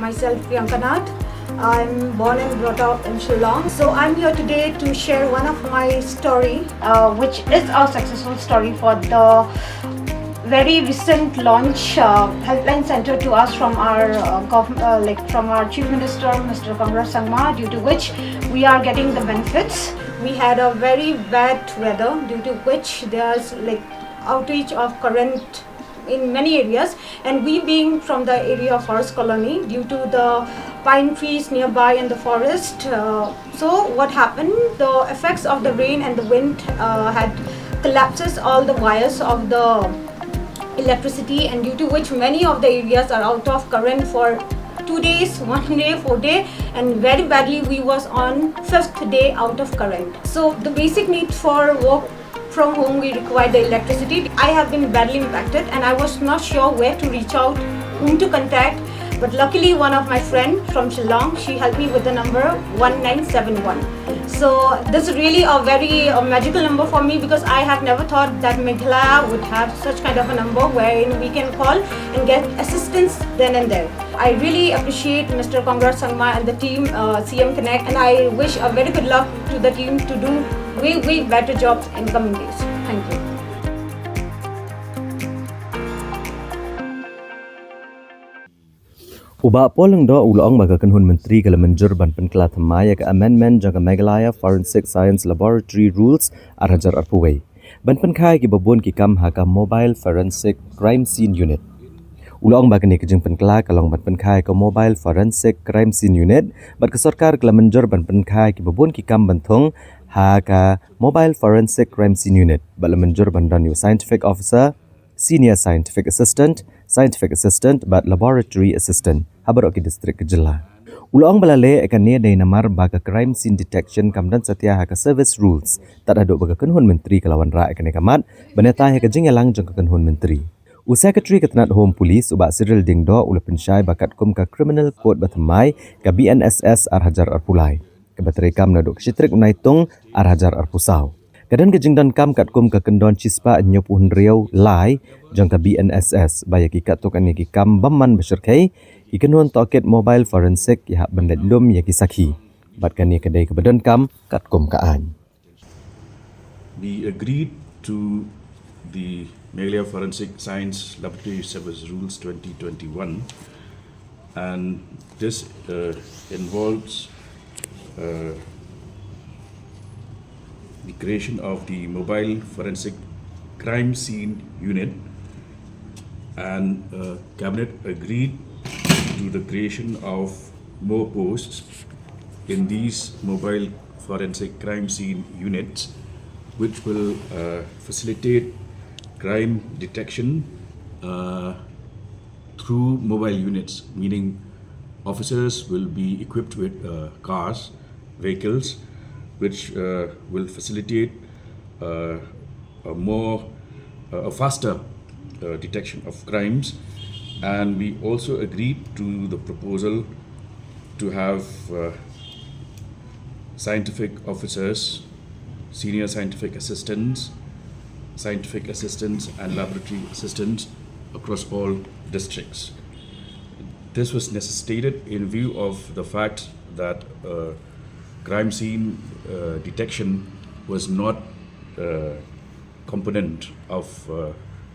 myself Priyanka. I'm born and brought up in Shillong. So I'm here today to share one of my story, which is our successful story for the very recent launch helpline center to us from our from our Chief Minister, Mr. Congrad Sangma, due to which we are getting the benefits. We had a very bad weather, due to which there's outage of current in many areas, and we being from the area of forest colony, due to the pine trees nearby in the forest, so what happened, the effects of the rain and the wind had collapses all the wires of the electricity, and due to which many of the areas are out of current for 2 days, 1 day, 4 day, and very badly we was on 5th day out of current. So the basic need for work from home, we require the electricity. I have been badly impacted and I was not sure where to reach out, whom to contact, but luckily one of my friend from Shillong, she helped me with the number 1971. So this is really a very magical number for me, because I have never thought that Meghalaya would have such kind of a number wherein we can call and get assistance then and there. I really appreciate Mr. Congrad Sangma and the team, CM Connect, and I wish a very good luck to the team to do way better jobs in coming days. Thank you. Uba polong do ulong baga kynhun Myntri kala Mynjur ban pynkylla thamaya ka amendment jang Meghalaya Forensic Science Laboratory Rules arhajar arpuway. Ban pynkai ki babon ki kam ha ka Mobile Forensic Crime Scene Unit. Ulong baga ni kajing pynkylla kalong ban pynkai ka Mobile Forensic Crime Scene Unit bat ka sarkar kala Mynjur ban pynkai ki babon ki kam banthong ha ka Mobile Forensic Crime Scene Unit bala Mynjur ban dan Scientific Officer, Senior Scientific Assistant but Laboratory Assistant habarok ki distrik Kejela. Ulong balale akan ni day namar baga crime scene detection kamdan satya ha ka service rules tak ada baga kynhun Myntri kalawan ra akan kamat baneta ha ka jingalang jang kynhun Myntri. Secretary Ketenat Home Police ubak Cyril Dingdo ula pensyai bakat kum ka Criminal Code Bathamai ka BNSS arhajar arpulai. Kebateri kam naduk sitrik unaitung arhajar arpusau. Kadang kejingdan kam kat kum ka kendon cispa nyopuhun riau lai jang ka BNSS baya ki katuk ani ki kam bamman besyarkai ki kenun toket mobile forensic ki hak bandat lum ya ki sakhi bat kan ni kedai ke badan kam kat kum kaan. We agreed to the Meghalaya Forensic Science Laboratory Service Rules 2021, and this involves the creation of the Mobile Forensic Crime Scene Unit, and Cabinet agreed to the creation of more posts in these Mobile Forensic Crime Scene Units, which will facilitate crime detection through mobile units, meaning officers will be equipped with cars, vehicles, which will facilitate a faster detection of crimes. And we also agreed to the proposal to have scientific officers, senior scientific assistants, and laboratory assistants across all districts. This was necessitated in view of the fact that crime scene detection was not a component of the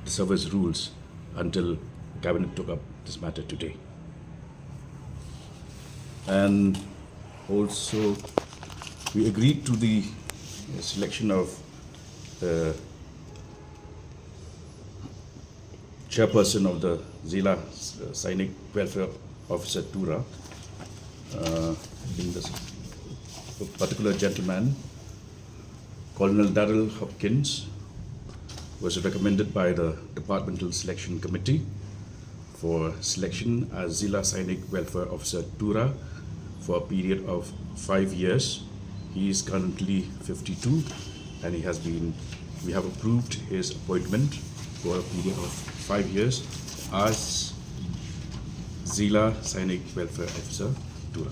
service rules until Cabinet took up this matter today. And also we agreed to the selection of chairperson of the Zila Sainik Welfare Officer Tura, being this particular gentleman, Colonel Darrell Hopkins, was recommended by the Departmental Selection Committee for selection as Zila Sainik Welfare Officer Tura for a period of 5 years. He is currently 52 and we have approved his appointment for a period of 5 years as Zila Sainik Welfare Officer Tura.